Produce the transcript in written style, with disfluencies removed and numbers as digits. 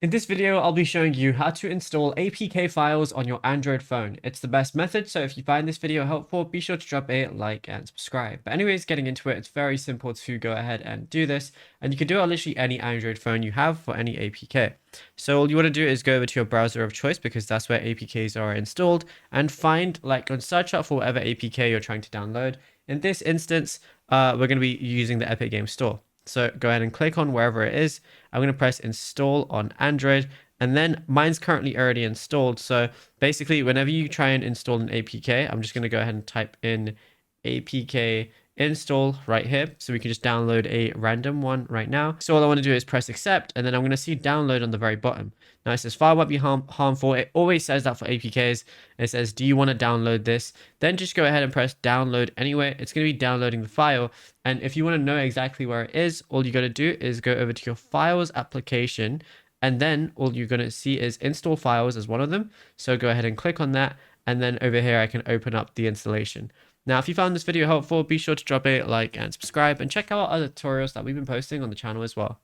In this video, I'll be showing you how to install APK files on your Android phone. It's the best method, so if you find this video helpful, be sure to drop a like and subscribe. But anyways, getting into it, it's very simple to go ahead and do this, and you can do it on literally any Android phone you have for any APK. So all you want to do is go over to your browser of choice because that's where APKs are installed, and find, and search up for whatever APK you're trying to download. In this instance, we're going to be using the Epic Game Store. So go ahead and click on wherever it is. I'm going to press install on Android, and then mine's currently already installed. So basically, whenever you try and install an APK, I'm just going to go ahead and type in APK install right here. So we can just download a random one right now. So all I want to do is press accept, and then I'm going to see download on the very bottom. Now it says file won't be harmful. It always says that for APKs. It says, do you want to download this? Then just go ahead and press download anyway. It's going to be downloading the file. And if you want to know exactly where it is, all you got to do is go over to your files application. And then all you're going to see is install files as one of them. So go ahead and click on that. And then over here, I can open up the installation. Now, if you found this video helpful, be sure to drop a like and subscribe, and check out our other tutorials that we've been posting on the channel as well.